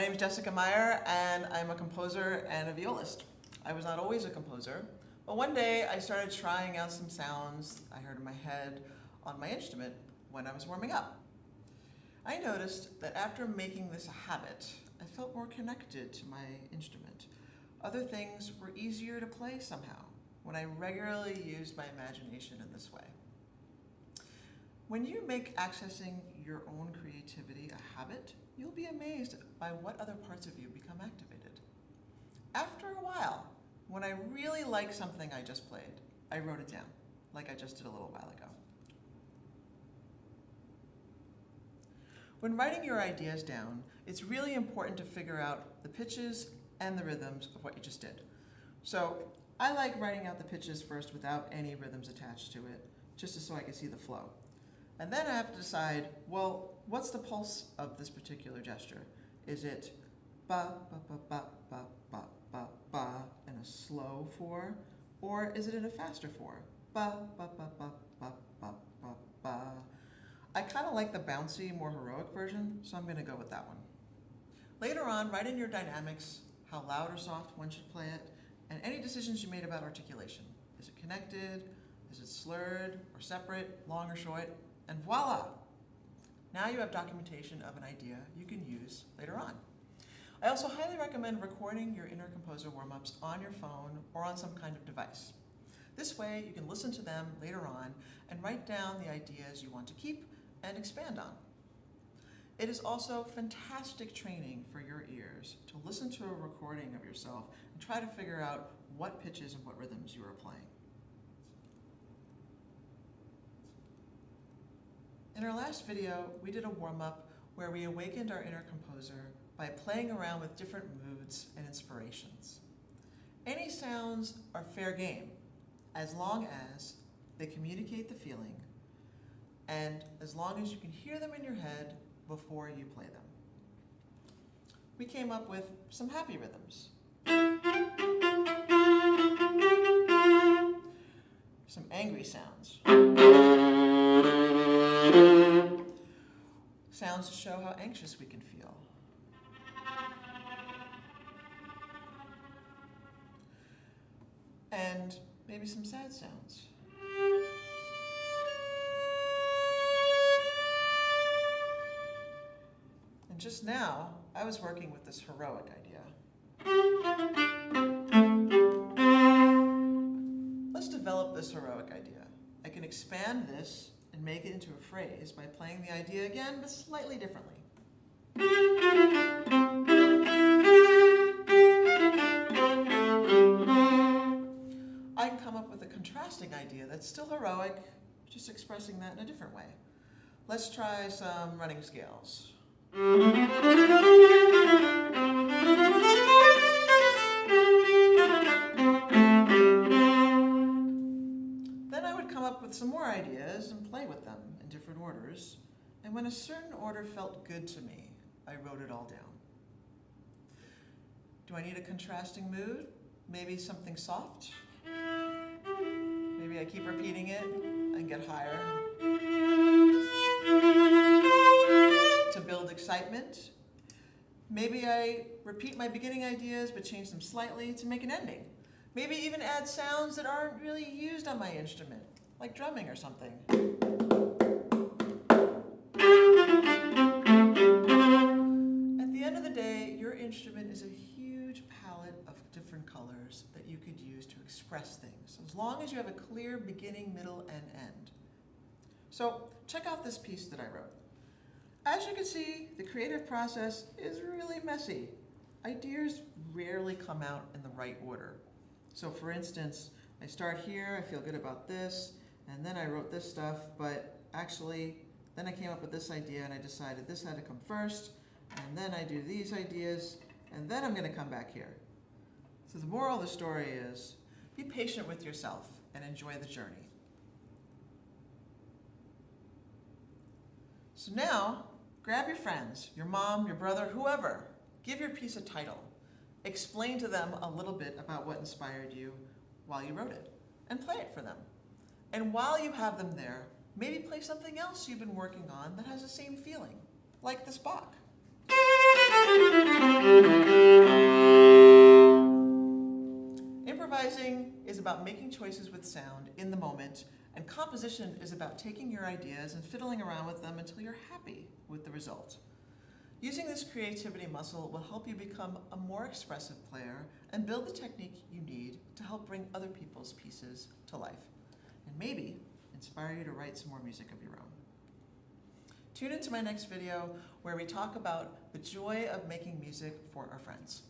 name is Jessica Meyer, and I'm a composer and a violist. I was not always a composer, but one day I started trying out some sounds I heard in my head on my instrument when I was warming up. I noticed that after making this a habit, I felt more connected to my instrument. Other things were easier to play somehow when I regularly used my imagination in this way. When you make accessing your own creativity a habit, you'll be amazed by what other parts of you become activated. After a while, when I really like something I just played, I wrote it down, like I just did a little while ago. When writing your ideas down, it's really important to figure out the pitches and the rhythms of what you just did. So I like writing out the pitches first without any rhythms attached to it, just so I can see the flow. And then I have to decide, well, what's the pulse of this particular gesture? Is it ba, ba, ba, ba, ba, ba, ba, ba, in a slow 4? Or is it in a faster 4? Ba, ba, ba, ba, ba, ba, ba, ba. I kind of like the bouncy, more heroic version, so I'm going to go with that one. Later on, write in your dynamics, how loud or soft one should play it, and any decisions you made about articulation. Is it connected? Is it slurred or separate, long or short? And voila! Now you have documentation of an idea you can use later on. I also highly recommend recording your inner composer warm-ups on your phone or on some kind of device. This way you can listen to them later on and write down the ideas you want to keep and expand on. It is also fantastic training for your ears to listen to a recording of yourself and try to figure out what pitches and what rhythms you are playing. In our last video, we did a warm-up where we awakened our inner composer by playing around with different moods and inspirations. Any sounds are fair game, as long as they communicate the feeling and as long as you can hear them in your head before you play them. We came up with some happy rhythms, some angry sounds, sounds to show how anxious we can feel, and maybe some sad sounds. And just now, I was working with this heroic idea. Let's develop this heroic idea. I can expand this and make it into a phrase by playing the idea again, but slightly differently. I can come up with a contrasting idea that's still heroic, just expressing that in a different way. Let's try some running scales. Then I would come up with some more ideas and play with them in different orders, and when a certain order felt good to me, I wrote it all down. Do I need a contrasting mood? Maybe something soft? Maybe I keep repeating it and get higher to build excitement. Maybe I repeat my beginning ideas but change them slightly to make an ending. Maybe even add sounds that aren't really used on my instrument, like drumming or something. At the end of the day, your instrument is a huge palette of different colors that you could use to express things, as long as you have a clear beginning, middle, and end. So check out this piece that I wrote. As you can see, the creative process is really messy. Ideas rarely come out in the right order. So for instance, I start here, I feel good about this, and then I wrote this stuff, but actually, then I came up with this idea and I decided this had to come first, and then I do these ideas, and then I'm going to come back here. So the moral of the story is, be patient with yourself and enjoy the journey. So now, grab your friends, your mom, your brother, whoever. Give your piece a title. Explain to them a little bit about what inspired you while you wrote it, and play it for them. And while you have them there, maybe play something else you've been working on that has the same feeling, like this Bach. about making choices with sound in the moment, and composition is about taking your ideas and fiddling around with them until you're happy with the result. Using this creativity muscle will help you become a more expressive player and build the technique you need to help bring other people's pieces to life, and maybe inspire you to write some more music of your own. Tune into my next video where we talk about the joy of making music for our friends.